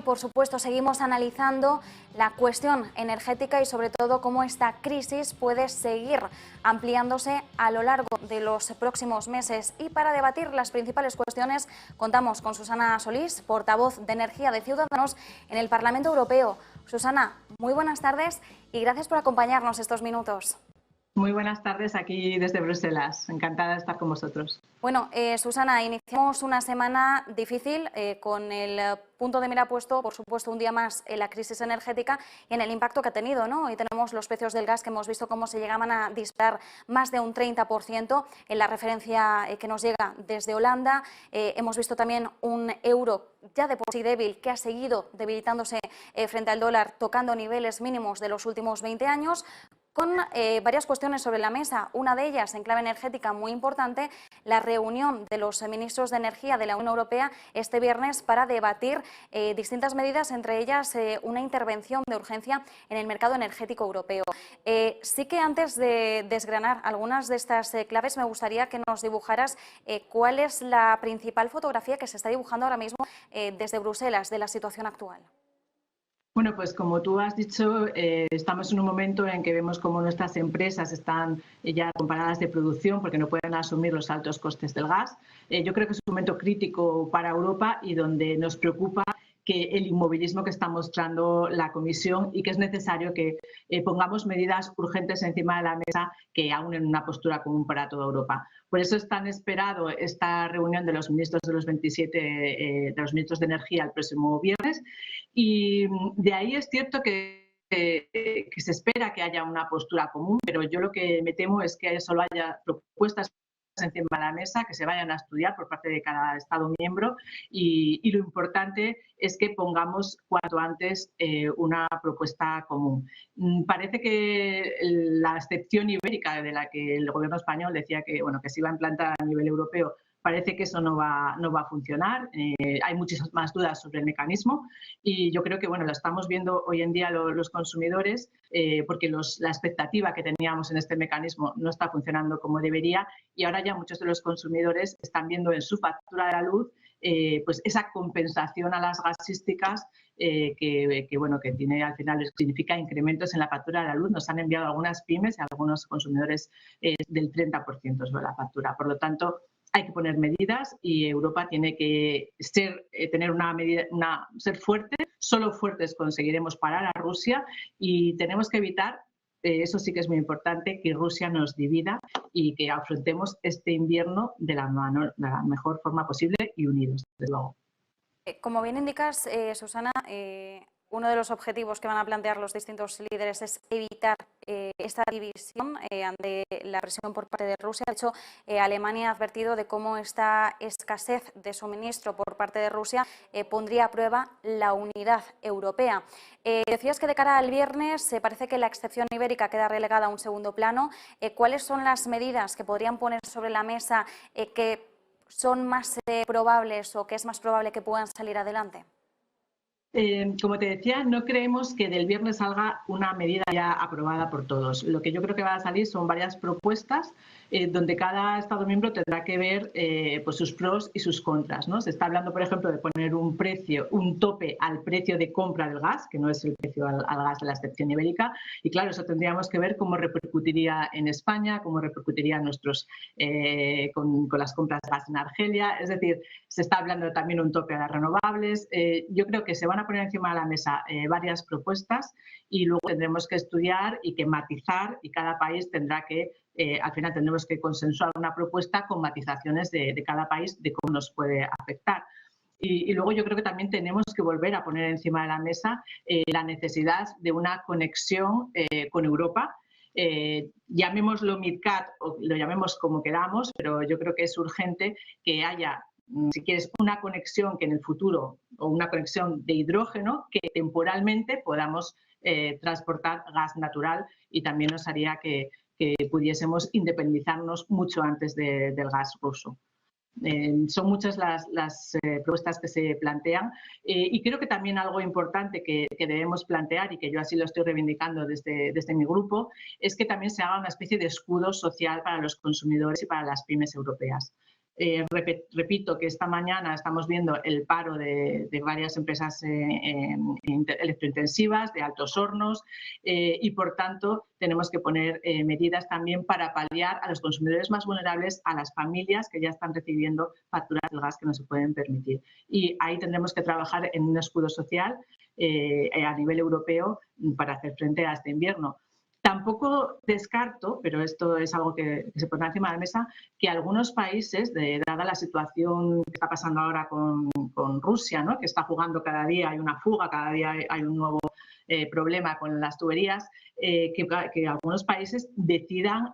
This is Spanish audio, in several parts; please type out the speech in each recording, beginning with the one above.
Por supuesto, seguimos analizando la cuestión energética y sobre todo cómo esta crisis puede seguir ampliándose a lo largo de los próximos meses. Y para debatir las principales cuestiones contamos con Susana Solís, portavoz de Energía de Ciudadanos en el Parlamento Europeo. Susana, muy buenas tardes y gracias por acompañarnos estos minutos. Muy buenas tardes aquí desde Bruselas. Encantada de estar con vosotros. Bueno, Susana, iniciamos una semana difícil con el punto de mira puesto, por supuesto, un día más en la crisis energética y en el impacto que ha tenido, ¿no? Hoy tenemos los precios del gas que hemos visto cómo se llegaban a disparar más de un 30% en la referencia que nos llega desde Holanda. Hemos visto también un euro ya de por sí débil que ha seguido debilitándose frente al dólar, tocando niveles mínimos de los últimos 20 años. Con varias cuestiones sobre la mesa, una de ellas en clave energética muy importante, la reunión de los ministros de Energía de la Unión Europea este viernes para debatir distintas medidas, entre ellas una intervención de urgencia en el mercado energético europeo. Sí que antes de desgranar algunas de estas claves me gustaría que nos dibujaras cuál es la principal fotografía que se está dibujando ahora mismo desde Bruselas de la situación actual. Bueno, pues como tú has dicho, estamos en un momento en que vemos cómo nuestras empresas están ya con paradas de producción porque no pueden asumir los altos costes del gas. Yo creo que es un momento crítico para Europa y donde nos preocupa que el inmovilismo que está mostrando la Comisión y que es necesario que pongamos medidas urgentes encima de la mesa que aunen una postura común para toda Europa. Por eso es tan esperado esta reunión de los ministros de los 27, de los ministros de Energía el próximo viernes. Y de ahí es cierto que se espera que haya una postura común, pero yo lo que me temo es que solo haya propuestas encima de la mesa que se vayan a estudiar por parte de cada Estado miembro y lo importante es que pongamos cuanto antes una propuesta común. Parece que la excepción ibérica de la que el gobierno español decía que, bueno, que se iba a implantar a nivel europeo, parece que eso no va a funcionar. Hay muchas más dudas sobre el mecanismo y yo creo que bueno, lo estamos viendo hoy en día los consumidores porque la expectativa que teníamos en este mecanismo no está funcionando como debería y ahora ya muchos de los consumidores están viendo en su factura de la luz pues esa compensación a las gasísticas que tiene al final significa incrementos en la factura de la luz. Nos han enviado algunas pymes y algunos consumidores del 30% sobre la factura. Por lo tanto, hay que poner medidas y Europa tiene que tener una medida, ser fuerte. Solo fuertes conseguiremos parar a Rusia y tenemos que evitar, eso sí que es muy importante, que Rusia nos divida y que afrontemos este invierno de la mejor forma posible y unidos, desde luego. Como bien indicas, Susana, uno de los objetivos que van a plantear los distintos líderes es evitar esta división ante la presión por parte de Rusia. De hecho, Alemania ha advertido de cómo esta escasez de suministro por parte de Rusia pondría a prueba la unidad europea. Decías que de cara al viernes se parece que la excepción ibérica queda relegada a un segundo plano. ¿Cuáles son las medidas que podrían poner sobre la mesa que son más probables o que es más probable que puedan salir adelante? Como te decía, no creemos que del viernes salga una medida ya aprobada por todos. Lo que yo creo que va a salir son varias propuestas donde cada Estado miembro tendrá que ver pues sus pros y sus contras, ¿no? Se está hablando, por ejemplo, de poner un tope al precio de compra del gas, que no es el precio al gas de la excepción ibérica. Y claro, eso tendríamos que ver cómo repercutiría en España, cómo repercutiría con las compras de gas en Argelia. Es decir, se está hablando también de un tope a las renovables. Yo creo que se van a poner encima de la mesa varias propuestas y luego tendremos que estudiar y que matizar y cada país tendrá que, al final tendremos que consensuar una propuesta con matizaciones de cada país de cómo nos puede afectar. Y luego yo creo que también tenemos que volver a poner encima de la mesa la necesidad de una conexión con Europa. Llamémoslo MidCat o lo llamemos como queramos, pero yo creo que es urgente que haya, si quieres, una conexión que en el futuro, o una conexión de hidrógeno, que temporalmente podamos transportar gas natural y también nos haría que pudiésemos independizarnos mucho antes del gas ruso. Son muchas las propuestas que se plantean y creo que también algo importante que debemos plantear y que yo así lo estoy reivindicando desde mi grupo es que también se haga una especie de escudo social para los consumidores y para las pymes europeas. Repito que esta mañana estamos viendo el paro de varias empresas electrointensivas, de altos hornos, y por tanto tenemos que poner medidas también para paliar a los consumidores más vulnerables, a las familias que ya están recibiendo facturas del gas que no se pueden permitir. Y ahí tendremos que trabajar en un escudo social a nivel europeo para hacer frente a este invierno. Tampoco descarto, pero esto es algo que se pone encima de la mesa, que algunos países, dada la situación que está pasando ahora con Rusia, ¿no?, que está jugando cada día, hay una fuga, cada día hay un nuevo problema con las tuberías, que algunos países decidan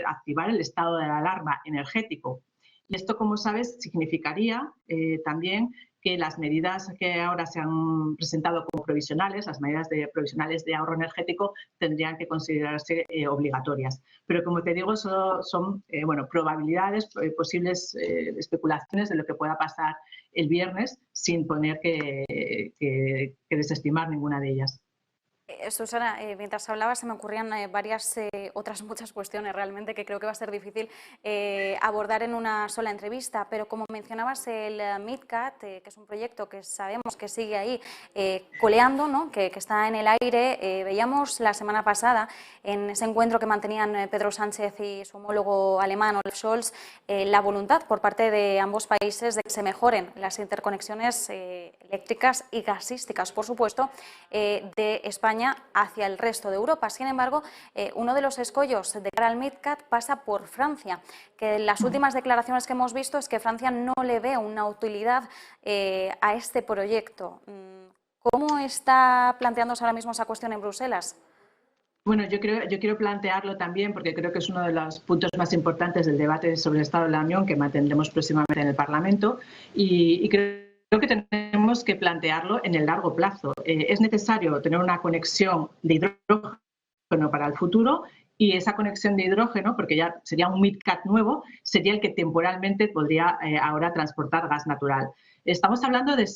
activar el estado de alarma energético. Y esto, como sabes, significaría también que las medidas que ahora se han presentado como provisionales, las medidas provisionales de ahorro energético, tendrían que considerarse obligatorias. Pero, como te digo, son probabilidades, posibles especulaciones de lo que pueda pasar el viernes, sin poner que desestimar ninguna de ellas. Susana, mientras hablabas se me ocurrían varias otras muchas cuestiones realmente que creo que va a ser difícil abordar en una sola entrevista, pero como mencionabas el MidCat, que es un proyecto que sabemos que sigue ahí coleando, ¿no?, que está en el aire, veíamos la semana pasada en ese encuentro que mantenían Pedro Sánchez y su homólogo alemán Olaf Scholz la voluntad por parte de ambos países de que se mejoren las interconexiones eléctricas y gasísticas, por supuesto, de España hacia el resto de Europa. Sin embargo, uno de los escollos de cara al MidCat pasa por Francia, que en las últimas declaraciones que hemos visto es que Francia no le ve una utilidad a este proyecto. ¿Cómo está planteándose ahora mismo esa cuestión en Bruselas? Bueno, yo quiero plantearlo también porque creo que es uno de los puntos más importantes del debate sobre el Estado de la Unión que mantendremos próximamente en el Parlamento y creo que tenemos que plantearlo en el largo plazo. Es necesario tener una conexión de hidrógeno para el futuro y esa conexión de hidrógeno, porque ya sería un MidCat nuevo, sería el que temporalmente podría ahora transportar gas natural. Estamos hablando de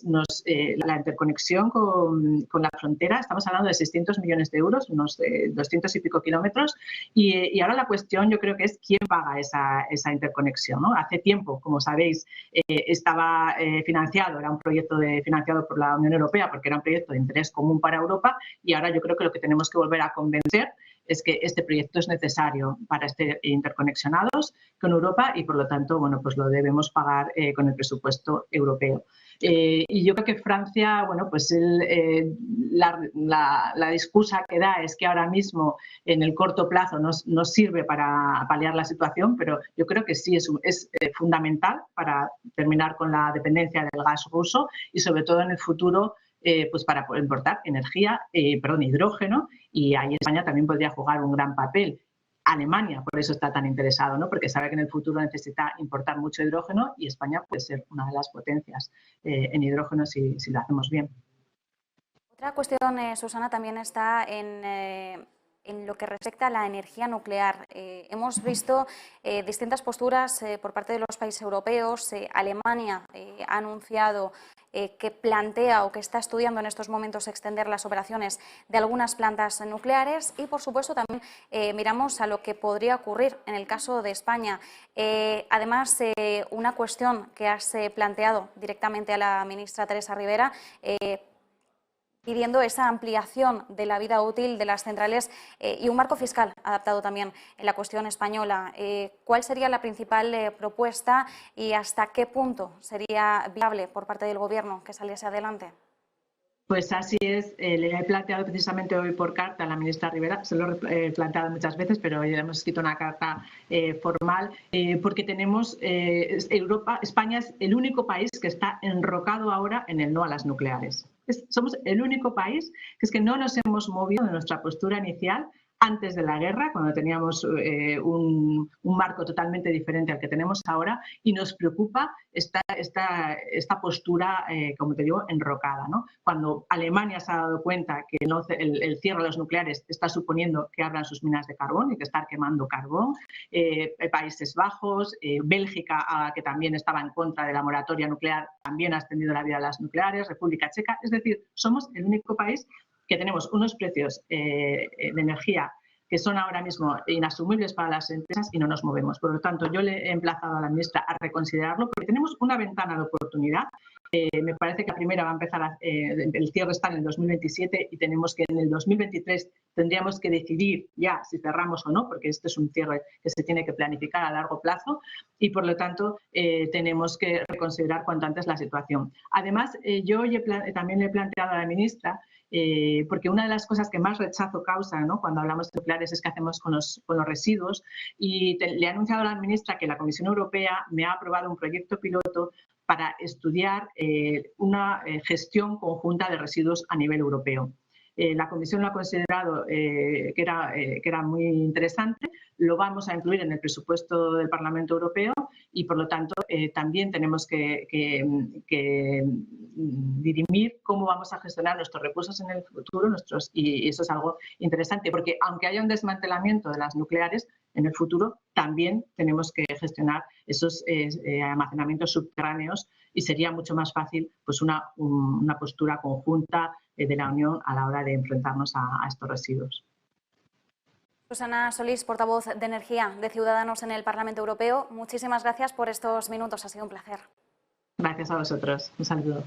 la interconexión con la frontera, estamos hablando de 600 millones de euros, unos 200 y pico kilómetros, y ahora la cuestión yo creo que es quién paga esa interconexión, ¿no? Hace tiempo, como sabéis, estaba financiado, era un proyecto financiado por la Unión Europea porque era un proyecto de interés común para Europa y ahora yo creo que lo que tenemos que volver a convencer es que este proyecto es necesario para estar interconexionados con Europa y, por lo tanto, bueno, pues lo debemos pagar con el presupuesto europeo. Y yo creo que Francia, bueno, pues la excusa que da es que ahora mismo en el corto plazo no sirve para paliar la situación, pero yo creo que sí es fundamental para terminar con la dependencia del gas ruso y sobre todo en el futuro pues para poder importar hidrógeno, y ahí España también podría jugar un gran papel. Alemania, por eso está tan interesado, ¿no?, porque sabe que en el futuro necesita importar mucho hidrógeno y España puede ser una de las potencias en hidrógeno si lo hacemos bien. Otra cuestión, Susana, también está en lo que respecta a la energía nuclear. Hemos visto distintas posturas por parte de los países europeos. Alemania ha anunciado que plantea o que está estudiando en estos momentos extender las operaciones de algunas plantas nucleares y, por supuesto, también miramos a lo que podría ocurrir en el caso de España. Además, una cuestión que has planteado directamente a la ministra Teresa Rivera, pidiendo esa ampliación de la vida útil de las centrales y un marco fiscal adaptado también en la cuestión española. ¿Cuál sería la principal propuesta y hasta qué punto sería viable por parte del Gobierno que saliese adelante? Pues así es, le he planteado precisamente hoy por carta a la ministra Rivera, se lo he planteado muchas veces, pero hoy hemos escrito una carta formal, porque tenemos, España es el único país que está enrocado ahora en el no a las nucleares. Somos el único país que es que no nos hemos movido de nuestra postura inicial antes de la guerra, cuando teníamos un marco totalmente diferente al que tenemos ahora, y nos preocupa esta postura, como te digo, enrocada, ¿no? Cuando Alemania se ha dado cuenta que el cierre de los nucleares está suponiendo que abran sus minas de carbón y que están quemando carbón, Países Bajos, Bélgica, que también estaba en contra de la moratoria nuclear, también ha extendido la vida a las nucleares, República Checa, es decir, somos el único país que tenemos unos precios de energía que son ahora mismo inasumibles para las empresas y no nos movemos. Por lo tanto, yo le he emplazado a la ministra a reconsiderarlo porque tenemos una ventana de oportunidad. Me parece que la primera va a empezar, el cierre está en el 2027 y tenemos que en el 2023 tendríamos que decidir ya si cerramos o no, porque este es un cierre que se tiene que planificar a largo plazo y por lo tanto tenemos que reconsiderar cuanto antes la situación. Además, yo también le he planteado a la ministra porque una de las cosas que más rechazo causa, ¿no?, cuando hablamos de nucleares es qué hacemos con los residuos y le he anunciado a la ministra que la Comisión Europea me ha aprobado un proyecto piloto para estudiar una gestión conjunta de residuos a nivel europeo. La Comisión lo ha considerado que era muy interesante, lo vamos a incluir en el presupuesto del Parlamento Europeo y, por lo tanto, también tenemos que dirimir cómo vamos a gestionar nuestros recursos en el futuro y eso es algo interesante, porque aunque haya un desmantelamiento de las nucleares, en el futuro también tenemos que gestionar esos almacenamientos subterráneos y sería mucho más fácil pues una postura conjunta de la Unión a la hora de enfrentarnos a estos residuos. Susana Solís, portavoz de Energía de Ciudadanos en el Parlamento Europeo, muchísimas gracias por estos minutos, ha sido un placer. Gracias a vosotros, un saludo.